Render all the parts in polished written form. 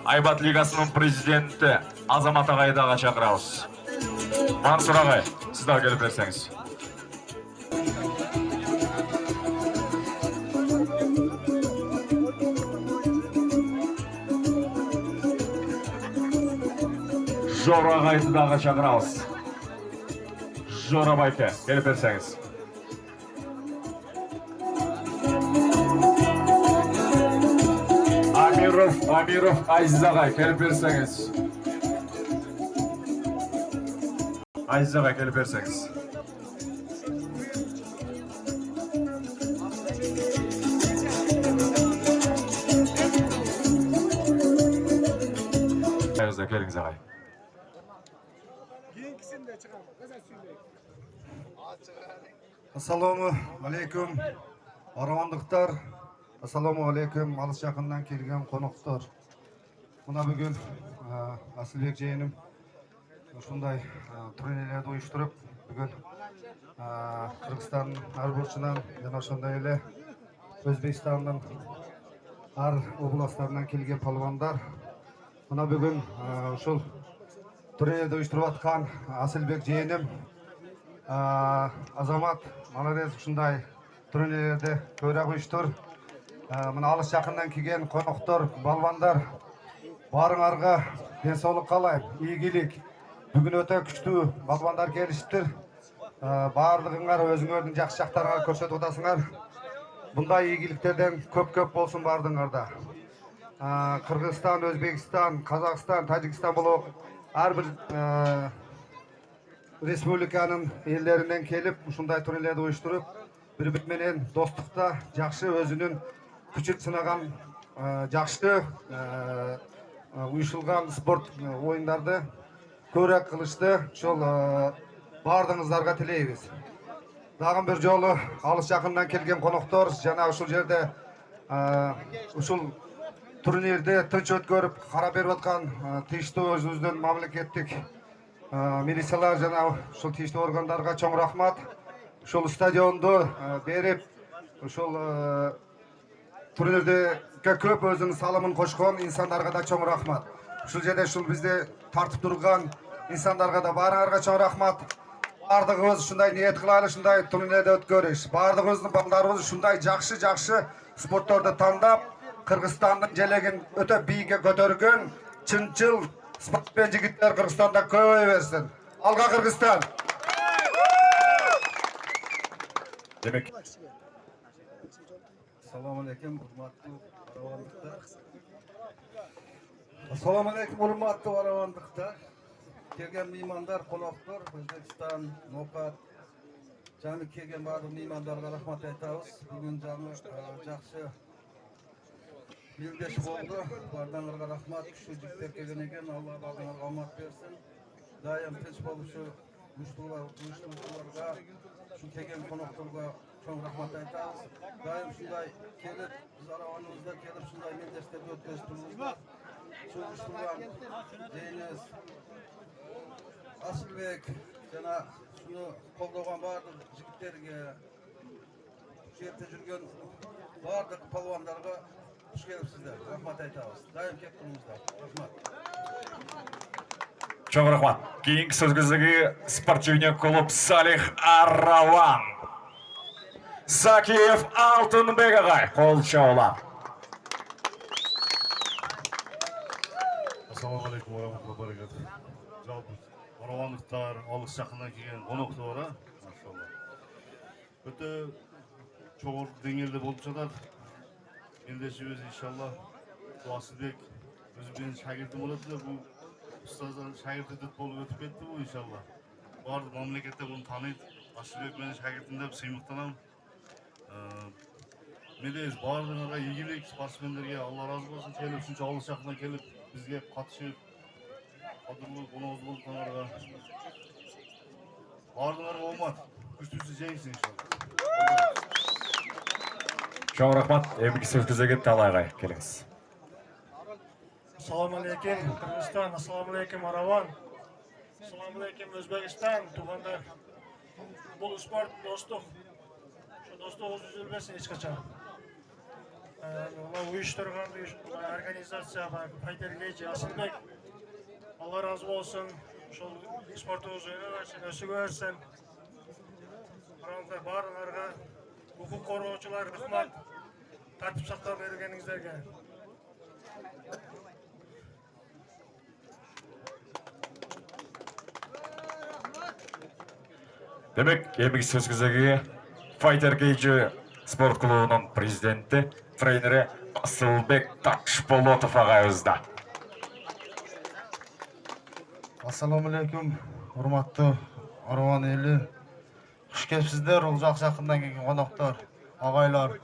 Айбат Лигасының президенті Азамат ағайды даға шақырабыз. Мансұр ағай, сіз дағы келіп берсеңіз. Жора ағайды даға шақырабыз. Жора байке, келіп берсеңіз. Амиров, Айзиз ағай, келіп берсеңіз. Айзиз ағай, келіп берсеңіз. Келіңіз ағай. Ассаламу алейкум, аравандықтар. Ассаламу алейкум, алыс жақыннан келген қонақтар. Мына бүгін Асылбек жиенім ушундай турнирлерди уюштуруп, бүгін Кыргызстандын ар бурчунан жана ошондой эле Өзбекстандын ар областтарынан келген палвандар. Мына бүгін ушул турнирлерди уюштуруп аткан Асылбек жиеним Азамат молодец, ушундай турнирлерди көбүрөөк уюштур. Мына алыс жакындан келген конокторор, балбандар, баарыңарга денсаулык каалайм, ийгилик. Бүгүн өтө күчтүү балбандар келишиптир. Баардыгыңар өзүңөрдүн жакшы жактарыңарды көрсөтүп атасыңар. Мындай ийгиликтерден көп болсун баардыгыңарда. Кыргызстан, Өзбекстан, Казакстан, Тажикстан болуп ар бир республиканын элдеринен келип, ушундай турнирлерди уюштуруп, бири-бири менен достукта жакшы өзүнүн күчүн сынаган жакшы уюшулган спорт оюндарды көбүрөөк кылышты. Ошол баардыгыңыздарга тилейбиз. Дагы бир жолу алыс жакындан келген коноктор жана ушул жерде ушул турнирди тынч өткөрүп кара берип аткан тийиштүү өзүбүздүн мамлекеттик милициялар жана ушул тийиштүү органдарга чоң рахмат. Ушул стадионду берип, ушул турнирде көп өзүнүн салымын кошкон инсандарга да чоң рахмат. Ушул жерде ушул бизди тартып турган инсандарга да баарыңарга чоң рахмат. Баардыгыбыз ушундай ниет кылалы, ушундай турнирде өткөрүш. Баардыгыбыздын балдарыбыз ушундай жакшы спортторду тандап, Кыргызстандын желегин өтө бийикке көтөргөн чынчыл спортсмен жигиттер Кыргызстанда көбөйө берсин. Алга Кыргызстан! Демек. Assalamu alaikum, hurmatli aravandықтар. Assalamu alaikum, hurmatli aravandықтар. Kelgen meymanlar, konoqlar, Özbekistan, Nokat, жаңы келген барлық меймандарга рахмат айтабыз. Бүгүн жаңы жакшы белдеш болду. Бардыңарга рахмат. Күчтүү жигиттер келген экен. Алла бардыңарга амат берсин. Дайым тынч болушу уюштуруучуларга, шу келген конокторго чоң рахмат айтабыз. Дайым ушундай келип, биз араваныбызда келип ушундай мелдештерди өткөзүп турбуздар. Шу уюштурган жыйыныбыз Асылбек жана шуну колдогон бардык жигиттерге, жерде жүргөн бардык палвандарга хуш келипсиздер. Рахмат айтабыз. Дайым кеп туруңуздар. Рахмат. Чоң рахмат. Кийинки сөз кезеги спортивный клуб Салих Араван. Закиев Алтынбек агай кол чабуулап. Ассаламу алейкум ва рахматуллахи ва баракатух. Жалпы аравандықтар, алыс жақыннан келген қонақтар бар, машалла. Өте жоғары деңгейде болып жатады. Ендешіміз иншалла Асылбек өзі менің шәкіртім болады. Бұл ұстаздан шәкірт етіп болып өтіп кетті бұл иншалла. Барлық мемлекетте бұны таниды. Асылбек менің шәкіртім деп сыймықтанамын. Медейіз барлығына игілік, спортсмендерге Алла разы болсын. Келіп үшінші алыс жақыннан келіп бізге қатысып қадырлы қонағыз болып қонарға барлығына болмады. Күштісі жеңсін иншалла. Чоң рахмат. Емки сөз кезеге талайға келіңіз. Ассаламу алейкум Кыргызстан, ассаламу алейкум Араван, ассаламу алейкум Өзбекстан, туғандар. Бұл спорт достық. Şu dostluğumuz üzülmesin hiç kaçan. Uyuşturgan организация бар, Файтер Кейджи, Асылбек. Алла разы болсын. Ошол спортубуз өсүп өрсүн. Баарыңарга укук коргоочулар рахмат. Тартип сактап бергениңиздерге. Демек, эмгиги сөз кезеги Fighter Cage спорт клубунун президенти, тренери Асылбек Такшболотов агайыбызда. Ассаламу алейкум, урматтуу Орван эли. Куш келипсиздер, ул жакындан келген коноктор, агайлар.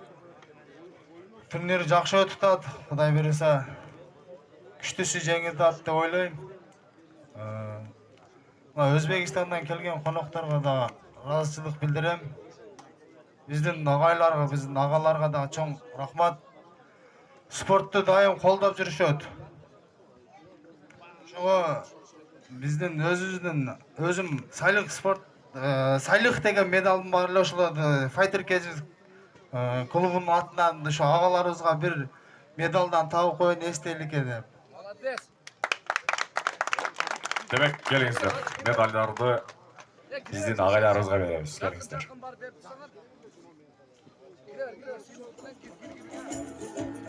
Турнир жакшы өтүп атат, Кудай берсе. Күчтүүсү жеңилип атат деп ойлойм. Өзбекистандан келген конокторго да ыраазычылык билдирем. Биздин агайларга, биздин агаларга да чоң рахмат. Спортту дайым колдоп жүрүшөт. Ошого биздин өзүм сайлык спорт, сайлык деген медалым бар эле, ошол Fighter Cage клубунун атынан ошо агаларыбызга бир медалдан табып коеюн эстеликке деп. Демек, келиңиздер, медалдарды биздин агайларыбызга беребиз. Келиңиздер.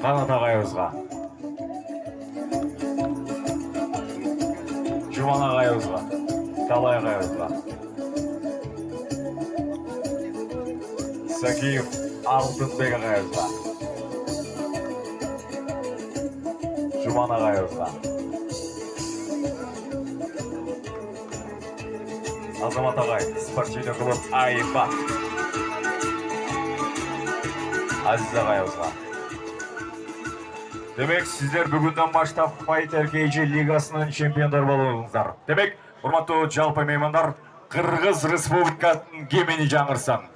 Канат агайыбызга, Жуман агайыбызга, Талай агайыбызга, Сакиев Алтынбек агайыбызга, Жуман агайыбызга, Азамат агай, спортивный клуб Айбат, Азиз агайыбызга. Демек, сіздер бүгінден баштап Fighter Cage лигасының чемпиондар болуыңыздар. Демек, урматтуу жалпы меймандар, Кыргыз Республикасынын кемени жаңырсын.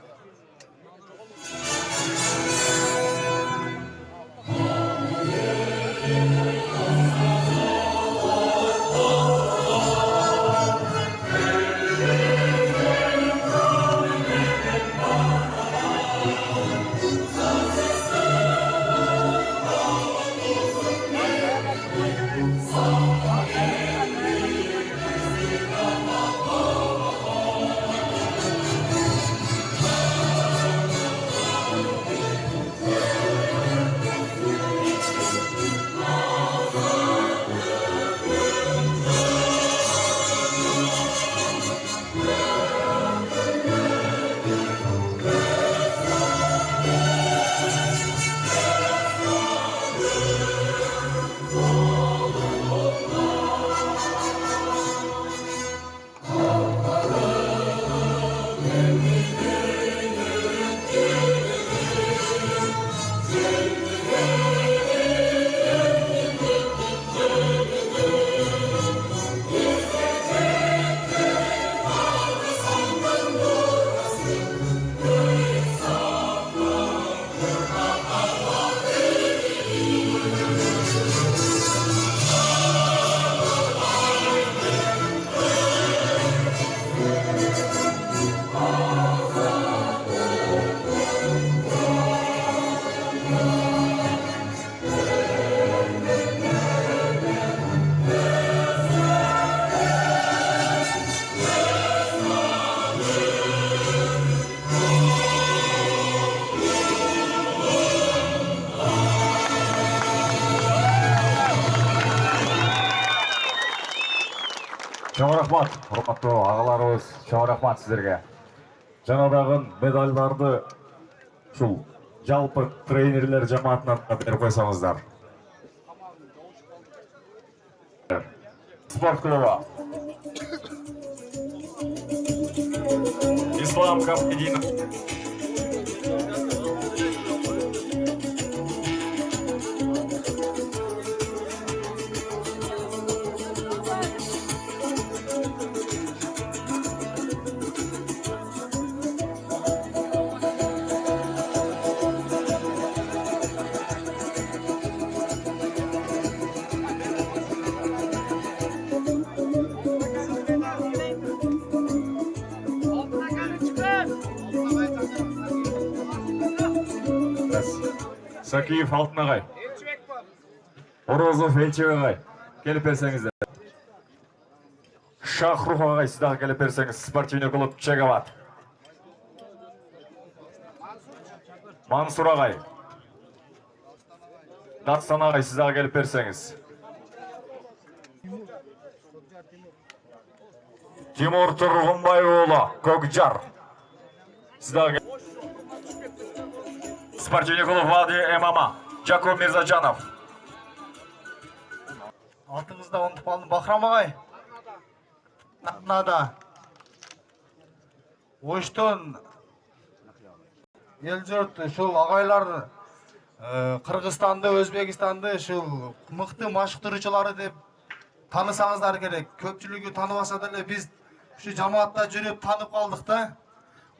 Чоң рахмат, урматтуу агаларыбыз, чоң рахмат сиздерге. Жанагы медалдарды ушул жалпы тренерлер жамаатынан берип койсоңуздар. Спорт клубу Ислам Камединов. Сакиев Алтын ағай. Орозов Элчебек ағай. Келіп берсеңіздер. Шахрух ағай, сіздағы келіп берсеңіз. Спортивный клуб Чеговат. Мансур ағай. Датстан ағай, сіздағы келіп берсеңіз. Тимур Тұрғынбайұлы, Көкжар. Сіздағы спортивный клуб Влади ММА. Жаков Мирзаджанов. Алтыңызда ұмытып қалдым, Бахрам ағай. Нада. Оштон ел жұрт, шул ағайлар Қырғызстанды, Өзбекстанды шул мықты машықтырушылары деп танысаңыздар керек. Көпчілігі танымаса да біз шу жамаатта жүріп танып қалдық та.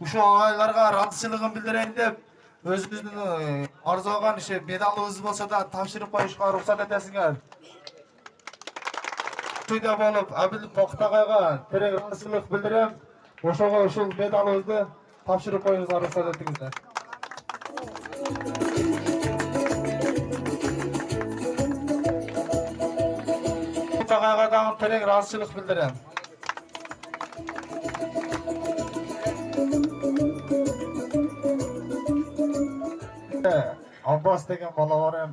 Ушу ағайларға разышылығын білдірейін деп өзіміздің арзуған медалыбыз болса да тапшырып қойышқа рұқсат етесіңер. Шүйде болып Әбіл Тоқтағайға терең разышылық білдірем. Ошоға ушул медалыбызды тапшырып қойыңызға рұқсат етіңіздер. Тоқтағайға дағын терең разышылық білдірем. Аббас деген бала бар әм,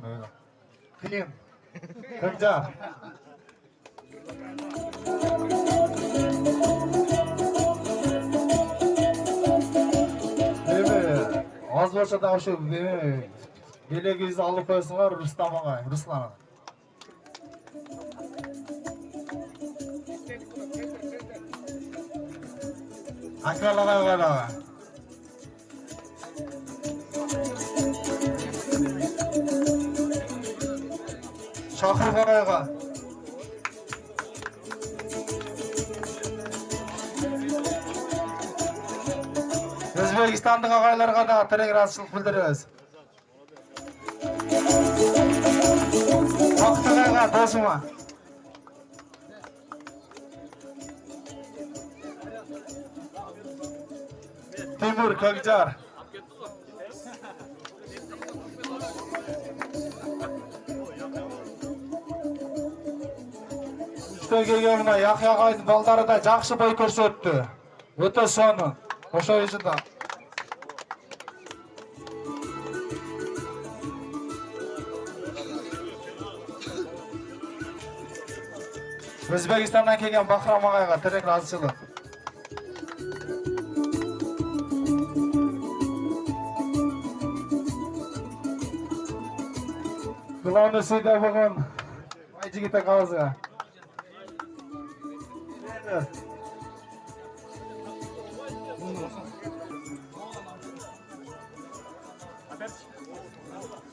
қиын, Көкжар. Аз болса да ошу белегіңізді алып қойсыңар Рустам ағай, Руслан ағай. Акал ағай ғала. Шахрух ағайға. Өзбекстандық ағайларға да терең разышылық білдіріңіз. Бақыт ағайға, досыма. Тимур Көкжар. Үштен келген мына Яхия ағайдың балдары да жақсы бой көрсетті. Өте соны. Ошо ешінде. Өзбекстаннан келген Бахрам ағайға терең разышылық. Главный судья бүгін Айжігіті қалызға.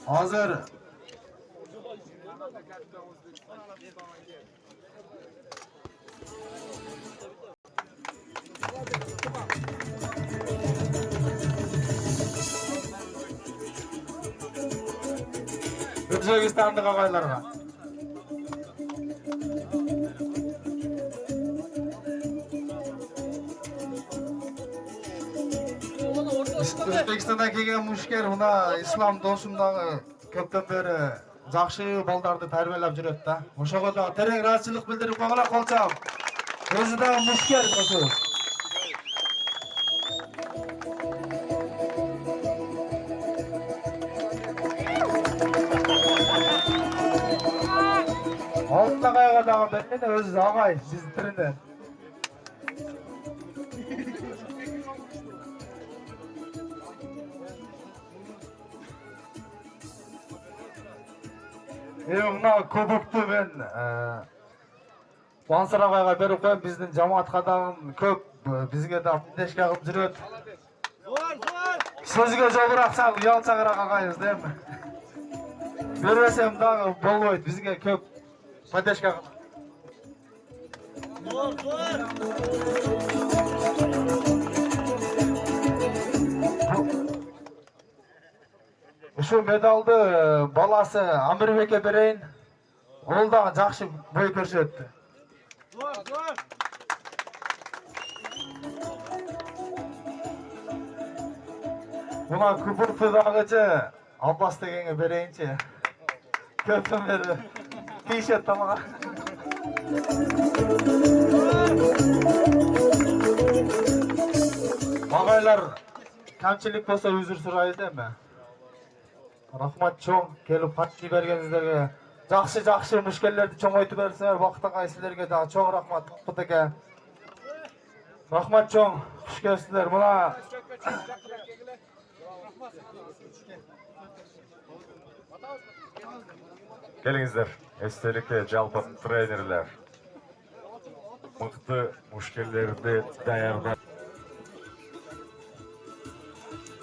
Hazır. Özbekistan'daki ағайларға. Өзбекстандан келген мушкер мына ислам досымдағы көптен бері жақсы балдарды тәрбиелеп жүреді да. Ошоға да терең разышылық білдіріп қоңыра қолсам. Өзі да мушкер қосу. Алтын ағайға дағы бәріне өзі ағай сіздің түрінде. Мына көбікті мен Мансур ағайға беріп қойым, біздің жамаатқа дағын көп, бізге да міндешке қылып жүреді. Сөзге жолырақсақ, ұялсағырақ ағайыз дейм. Бермесем дағы болмайды, бізге көп міндешке қылып. Şu medalды баласы Амирбекке берейін. Ол да жақсы бой көрсетті. Мына күпіртідағычы Abbas degenge bereyinçi. Köpüm verdi. T-shirt tamağa. Ağaylar, kamçilik bolsa özür suraylı deme. Rahmat çoğun kelip katçı bergenizlerge. Жақшы müşkellerdi çoğun oytu bersinler. Vakta qaysilerge daha çoğun rahmat. Rahmat çoğun. Hoş gelsinler. Buna Келіңіздер, естелікке жалпы тренерлер. Мықты мушкелерді даярдап.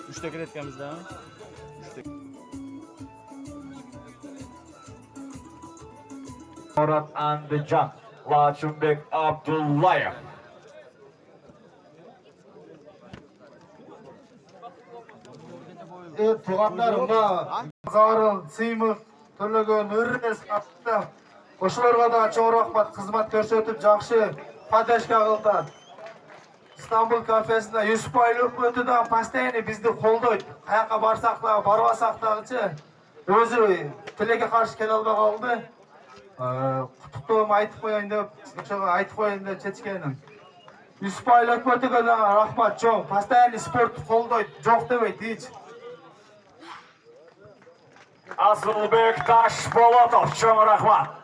Üçte etkimiz daha. Murat Andıcan, Laçınbek Abdullayev. туғандар мына зарыл, сыймық, түрлеген үрінес қатты. Ошыларға да чоң рахмат қызмат көрсетіп, жақшы поддержка қылды. İstanbul kafesinde Yusufайлық өтідан постоянно бізді қолдайды. Қаяққа барсақ та, барбасақ тағычы, өзі тілеге қаршы келе албай қалды. Құттықтауым айтып қойайын деп, айтып қойайын деп жеткенім. Yusufайлық өтіге рахмат чоң, постоянно спорт қолдайды, жоқ демейді hiç. Асылбек Ташболотов, чоң рахмат.